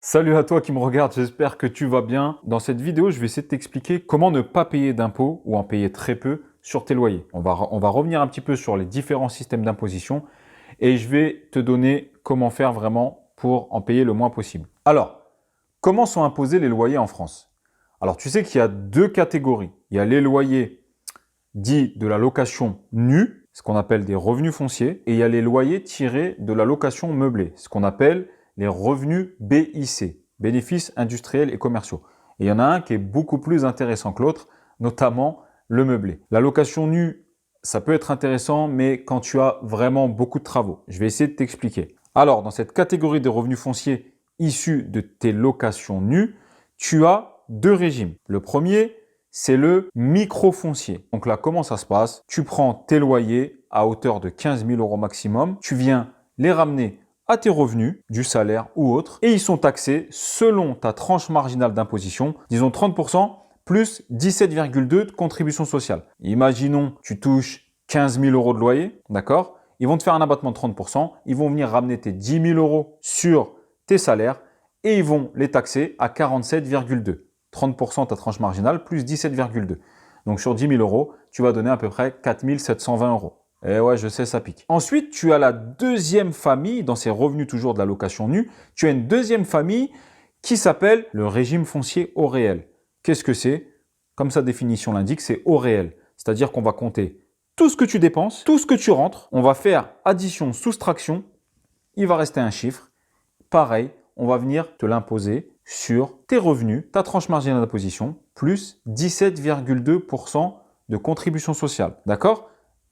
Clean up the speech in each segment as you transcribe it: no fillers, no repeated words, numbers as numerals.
Salut à toi qui me regarde, j'espère que tu vas bien. Dans cette vidéo, je vais essayer de t'expliquer comment ne pas payer d'impôts ou en payer très peu sur tes loyers. On va revenir un petit peu sur les différents systèmes d'imposition et je vais te donner comment faire vraiment pour en payer le moins possible. Alors, comment sont imposés les loyers en France? Alors, tu sais qu'il y a deux catégories. Il y a les loyers dits de la location nue, ce qu'on appelle des revenus fonciers, et il y a les loyers tirés de la location meublée, ce qu'on appelle les revenus BIC, bénéfices industriels et commerciaux. Et il y en a un qui est beaucoup plus intéressant que l'autre, notamment le meublé. La location nue, ça peut être intéressant, mais quand tu as vraiment beaucoup de travaux. Je vais essayer de t'expliquer. Alors, dans cette catégorie de revenus fonciers issus de tes locations nues, tu as deux régimes. Le premier, c'est le microfoncier. Donc là, comment ça se passe? Tu prends tes loyers à hauteur de 15 000 euros maximum, tu viens les ramener à tes revenus, du salaire ou autre, et ils sont taxés selon ta tranche marginale d'imposition, disons 30%, plus 17,2 de contribution sociale. Imaginons, tu touches 15 000 euros de loyer, d'accord? Ils vont te faire un abattement de 30%, ils vont venir ramener tes 10 000 euros sur tes salaires et ils vont les taxer à 47,2. 30% ta tranche marginale plus 17,2. Donc sur 10 000 euros, tu vas donner à peu près 4 720 euros. Et ouais, je sais, ça pique. Ensuite, tu as la deuxième famille, dans ces revenus toujours de la location nue, tu as une deuxième famille qui s'appelle le régime foncier au réel. Qu'est-ce que c'est? Comme sa définition l'indique, c'est au réel. C'est-à-dire qu'on va compter tout ce que tu dépenses, tout ce que tu rentres, on va faire addition, soustraction, il va rester un chiffre. Pareil, on va venir te l'imposer sur tes revenus, ta tranche marginale d'imposition, plus 17,2% de contribution sociale. D'accord?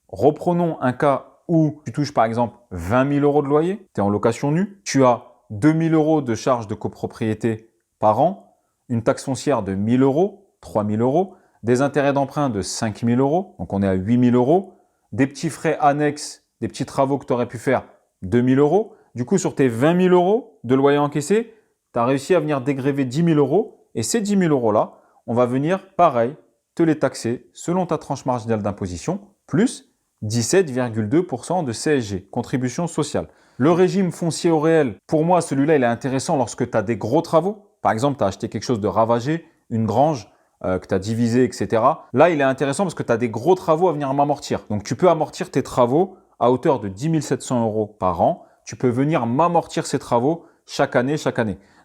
Reprenons un cas où tu touches par exemple 20 000 euros de loyer, tu es en location nue, tu as 2 000 euros de charges de copropriété par an, une taxe foncière de 1 000 euros, 3 000 euros, des intérêts d'emprunt de 5 000 euros, donc on est à 8 000 euros, des petits frais annexes, des petits travaux que tu aurais pu faire, 2 000 euros. Du coup, sur tes 20 000 euros de loyer encaissé, tu as réussi à venir dégréver 10 000 euros. Et ces 10 000 euros-là, on va venir, pareil, te les taxer selon ta tranche marginale d'imposition, plus 17,2% de CSG, contribution sociale. Le régime foncier au réel, pour moi, celui-là, il est intéressant lorsque tu as des gros travaux. Par exemple, tu as acheté quelque chose de ravagé, une grange, que tu as divisé, etc. Là, il est intéressant parce que tu as des gros travaux à venir m'amortir. Donc, tu peux amortir tes travaux à hauteur de 10 700 euros par an. Tu peux venir m'amortir ces travaux chaque année.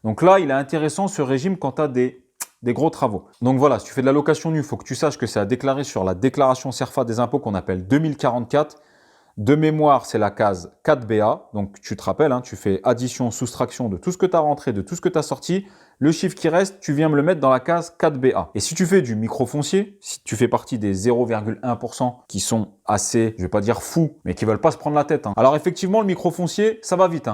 Donc là, il est intéressant ce régime quand tu as des gros travaux. Donc voilà, si tu fais de la location nue, il faut que tu saches que c'est à déclarer sur la déclaration CERFA des impôts qu'on appelle 2044. De mémoire, c'est la case 4BA. Donc tu te rappelles, tu fais addition, soustraction de tout ce que tu as rentré, de tout ce que tu as sorti. Le chiffre qui reste, tu viens me le mettre dans la case 4BA. Et si tu fais du microfoncier, si tu fais partie des 0,1% qui sont assez, je vais pas dire fous, mais qui veulent pas se prendre la tête. Alors effectivement, le microfoncier, ça va vite.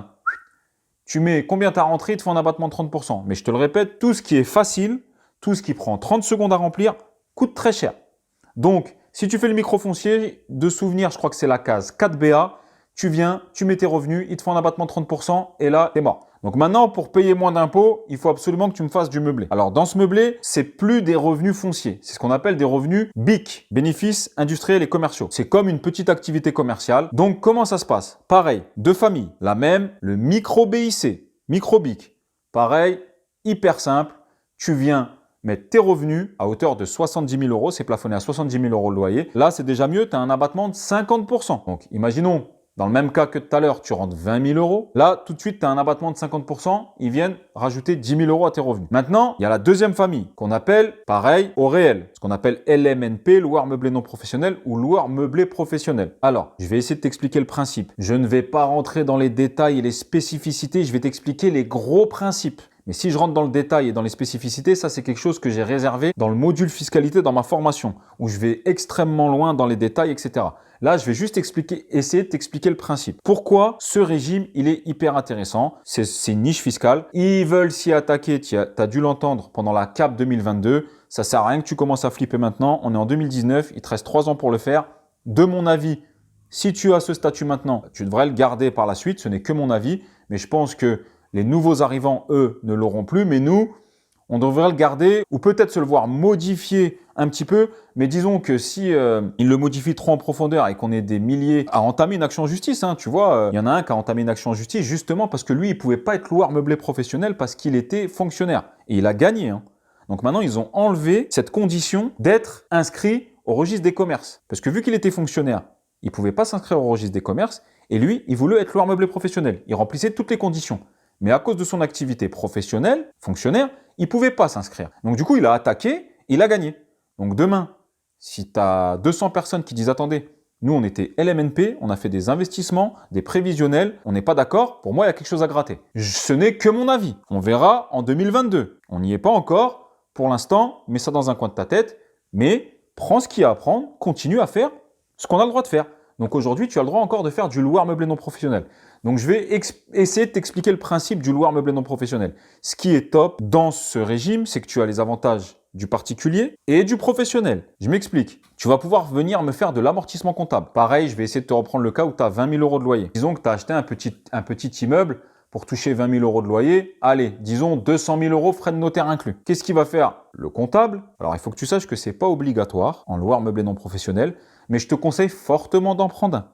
Tu mets combien tu as rentré, il te faut un abattement de 30%. Mais je te le répète, tout ce qui est facile, tout ce qui prend 30 secondes à remplir, coûte très cher. Donc, si tu fais le microfoncier, de souvenir, je crois que c'est la case 4BA, tu viens, tu mets tes revenus, il te faut un abattement de 30% et là, t'es mort. Donc maintenant, pour payer moins d'impôts, il faut absolument que tu me fasses du meublé. Alors dans ce meublé, c'est plus des revenus fonciers. C'est ce qu'on appelle des revenus BIC, bénéfices industriels et commerciaux. C'est comme une petite activité commerciale. Donc comment ça se passe? Pareil, deux familles, la même, le micro BIC, micro BIC. Pareil, hyper simple, tu viens mettre tes revenus à hauteur de 70 000 euros, c'est plafonné à 70 000 euros le loyer. Là, c'est déjà mieux, tu as un abattement de 50%. Donc, imaginons, dans le même cas que tout à l'heure, tu rentres 20 000 euros. Là, tout de suite, tu as un abattement de 50%. Ils viennent rajouter 10 000 euros à tes revenus. Maintenant, il y a la deuxième famille qu'on appelle, pareil, au réel. Ce qu'on appelle LMNP, loueur meublé non professionnel ou loueur meublé professionnel. Alors, je vais essayer de t'expliquer le principe. Je ne vais pas rentrer dans les détails et les spécificités. Je vais t'expliquer les gros principes. Mais si je rentre dans le détail et dans les spécificités, ça c'est quelque chose que j'ai réservé dans le module fiscalité dans ma formation, où je vais extrêmement loin dans les détails, etc. Là, je vais juste essayer de t'expliquer le principe. Pourquoi ce régime, il est hyper intéressant? C'est une niche fiscale. Ils veulent s'y attaquer. Tu as dû l'entendre pendant la CAP 2022. Ça sert à rien que tu commences à flipper maintenant. On est en 2019. Il te reste 3 ans pour le faire. De mon avis, si tu as ce statut maintenant, tu devrais le garder par la suite. Ce n'est que mon avis. Mais je pense que les nouveaux arrivants, eux, ne l'auront plus. Mais nous, On devrait le garder ou peut-être se le voir modifier un petit peu. Mais disons que si il le modifie trop en profondeur et qu'on est des milliers à entamer une action en justice, hein, tu vois, il y en a un qui a entamé une action en justice justement parce que lui, il pouvait pas être loueur meublé professionnel parce qu'il était fonctionnaire. Et il a gagné. Hein. Donc maintenant, ils ont enlevé cette condition d'être inscrit au registre des commerces. Parce que vu qu'il était fonctionnaire, il ne pouvait pas s'inscrire au registre des commerces. Et lui, il voulait être loueur meublé professionnel. Il remplissait toutes les conditions. Mais à cause de son activité professionnelle, fonctionnaire, il ne pouvait pas s'inscrire. Donc du coup, il a attaqué, il a gagné. Donc demain, si tu as 200 personnes qui disent « Attendez, nous on était LMNP, on a fait des investissements, des prévisionnels, on n'est pas d'accord, pour moi il y a quelque chose à gratter. » Ce n'est que mon avis. On verra en 2022. On n'y est pas encore. Pour l'instant, mets ça dans un coin de ta tête, mais prends ce qu'il y a à prendre, continue à faire ce qu'on a le droit de faire. Donc aujourd'hui, tu as le droit encore de faire du loueur meublé non professionnel. Donc je vais essayer de t'expliquer le principe du loueur meublé non professionnel. Ce qui est top dans ce régime, c'est que tu as les avantages du particulier et du professionnel. Je m'explique. Tu vas pouvoir venir me faire de l'amortissement comptable. Pareil, je vais essayer de te reprendre le cas où tu as 20 000 euros de loyer. Disons que tu as acheté un petit immeuble pour toucher 20 000 euros de loyer. Allez, disons 200 000 euros frais de notaire inclus. Qu'est-ce qu'il va faire le comptable? Alors, il faut que tu saches que ce n'est pas obligatoire en loueur meublé non professionnel, mais je te conseille fortement d'en prendre un.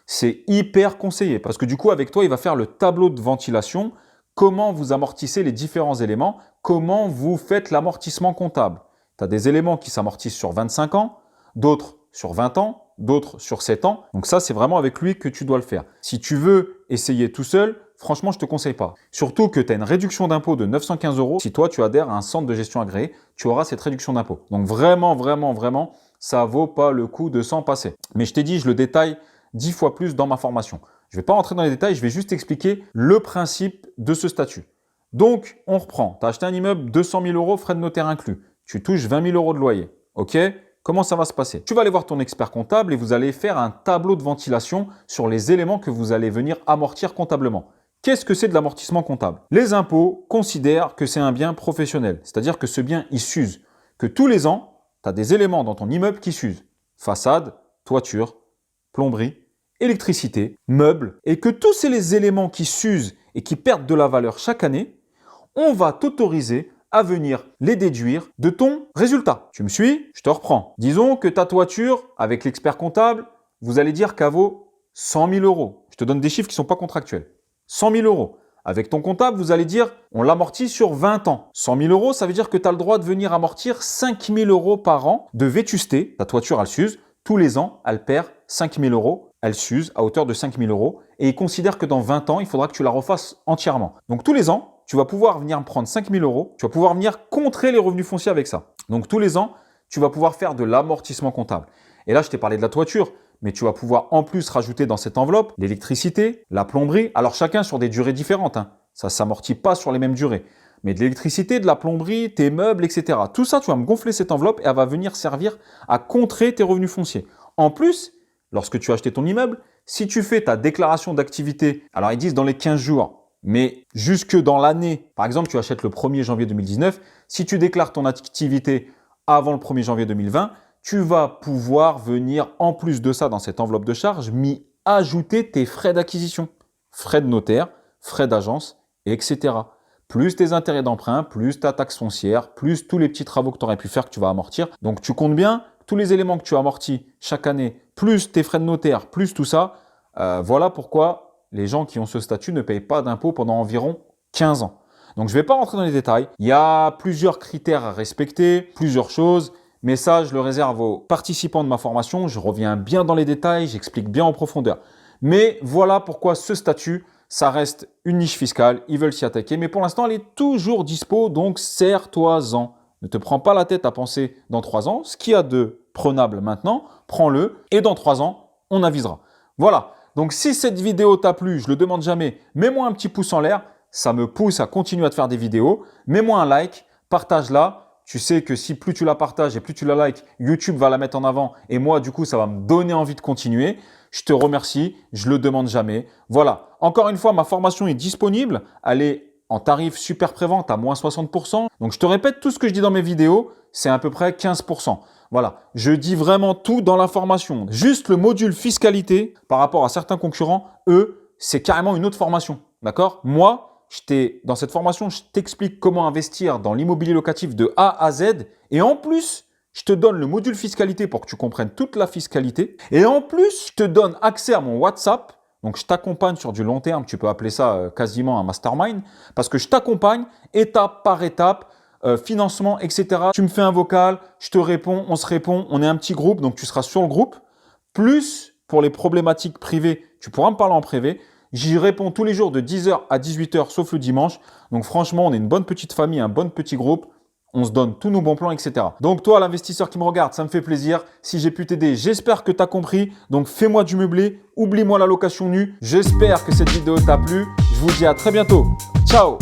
C'est hyper conseillé parce que du coup, avec toi, il va faire le tableau de ventilation, comment vous amortissez les différents éléments, comment vous faites l'amortissement comptable. Tu as des éléments qui s'amortissent sur 25 ans, d'autres sur 20 ans, d'autres sur 7 ans. Donc ça, c'est vraiment avec lui que tu dois le faire. Si tu veux essayer tout seul, franchement, je ne te conseille pas. Surtout que tu as une réduction d'impôt de 915 euros. Si toi, tu adhères à un centre de gestion agréé, tu auras cette réduction d'impôt. Donc vraiment, vraiment, vraiment, ça ne vaut pas le coup de s'en passer. Mais je t'ai dit, je le détaille 10 fois plus dans ma formation. Je ne vais pas rentrer dans les détails, je vais juste expliquer le principe de ce statut. Donc, on reprend. Tu as acheté un immeuble, 200 000 euros, frais de notaire inclus. Tu touches 20 000 euros de loyer. OK? Comment ça va se passer? Tu vas aller voir ton expert comptable et vous allez faire un tableau de ventilation sur les éléments que vous allez venir amortir comptablement. Qu'est-ce que c'est de l'amortissement comptable? Les impôts considèrent que c'est un bien professionnel, c'est-à-dire que ce bien, il s'use. Que tous les ans, tu as des éléments dans ton immeuble qui s'usent. Façade, toiture, plomberie, électricité, meubles, et que tous ces éléments qui s'usent et qui perdent de la valeur chaque année, on va t'autoriser à venir les déduire de ton résultat. Tu me suis? Je te reprends. Disons que ta toiture, avec l'expert comptable, vous allez dire qu'elle vaut 100 000 euros. Je te donne des chiffres qui ne sont pas contractuels. 100 000 euros. Avec ton comptable, vous allez dire, on l'amortit sur 20 ans. 100 000 euros, ça veut dire que tu as le droit de venir amortir 5 000 euros par an de vétusté. Ta toiture, elle s'use. Tous les ans, elle perd 5 000 euros. Elle s'use à hauteur de 5 000 euros. Et il considère que dans 20 ans, il faudra que tu la refasses entièrement. Donc tous les ans, tu vas pouvoir venir me prendre 5 000 euros. Tu vas pouvoir venir contrer les revenus fonciers avec ça. Donc tous les ans, tu vas pouvoir faire de l'amortissement comptable. Et là, je t'ai parlé de la toiture. Mais tu vas pouvoir en plus rajouter dans cette enveloppe l'électricité, la plomberie. Alors chacun sur des durées différentes. Hein. Ça ne s'amortit pas sur les mêmes durées. Mais de l'électricité, de la plomberie, tes meubles, etc. Tout ça, tu vas me gonfler cette enveloppe et elle va venir servir à contrer tes revenus fonciers. En plus, lorsque tu as acheté ton immeuble, si tu fais ta déclaration d'activité, alors ils disent dans les 15 jours, mais jusque dans l'année, par exemple, tu achètes le 1er janvier 2019, si tu déclares ton activité avant le 1er janvier 2020, tu vas pouvoir venir, en plus de ça, dans cette enveloppe de charge, m'y ajouter tes frais d'acquisition, frais de notaire, frais d'agence, etc. Plus tes intérêts d'emprunt, plus ta taxe foncière, plus tous les petits travaux que tu aurais pu faire que tu vas amortir. Donc, tu comptes bien tous les éléments que tu amortis chaque année, plus tes frais de notaire, plus tout ça. Voilà pourquoi les gens qui ont ce statut ne payent pas d'impôts pendant environ 15 ans. Donc, je ne vais pas rentrer dans les détails. Il y a plusieurs critères à respecter, plusieurs choses. Mais ça, je le réserve aux participants de ma formation. Je reviens bien dans les détails, j'explique bien en profondeur. Mais voilà pourquoi ce statut, ça reste une niche fiscale. Ils veulent s'y attaquer. Mais pour l'instant, elle est toujours dispo, donc serre-toi-en. Ne te prends pas la tête à penser dans 3 ans. Ce qu'il y a de prenable maintenant, prends-le. Et dans 3 ans, on avisera. Voilà. Donc si cette vidéo t'a plu, je ne le demande jamais, mets-moi un petit pouce en l'air. Ça me pousse à continuer à te faire des vidéos. Mets-moi un like, partage-la. Tu sais que si plus tu la partages et plus tu la likes, YouTube va la mettre en avant et moi, du coup, ça va me donner envie de continuer. Je te remercie, je le demande jamais. Voilà. Encore une fois, ma formation est disponible. Elle est en tarif super prévente à moins 60%. Donc, je te répète, tout ce que je dis dans mes vidéos, c'est à peu près 15%. Voilà. Je dis vraiment tout dans la formation. Juste le module fiscalité par rapport à certains concurrents, eux, c'est carrément une autre formation. D'accord? Moi, dans cette formation, je t'explique comment investir dans l'immobilier locatif de A à Z. Et en plus, je te donne le module fiscalité pour que tu comprennes toute la fiscalité. Et en plus, je te donne accès à mon WhatsApp. Donc, je t'accompagne sur du long terme. Tu peux appeler ça quasiment un mastermind. Parce que je t'accompagne étape par étape, financement, etc. Tu me fais un vocal, je te réponds, on se répond. On est un petit groupe, donc tu seras sur le groupe. Plus, pour les problématiques privées, tu pourras me parler en privé. J'y réponds tous les jours de 10h à 18h, sauf le dimanche. Donc, franchement, on est une bonne petite famille, un bon petit groupe. On se donne tous nos bons plans, etc. Donc toi, l'investisseur qui me regarde, ça me fait plaisir. Si j'ai pu t'aider, j'espère que tu as compris. Donc fais-moi du meublé, oublie-moi la location nue. J'espère que cette vidéo t'a plu. Je vous dis à très bientôt. Ciao!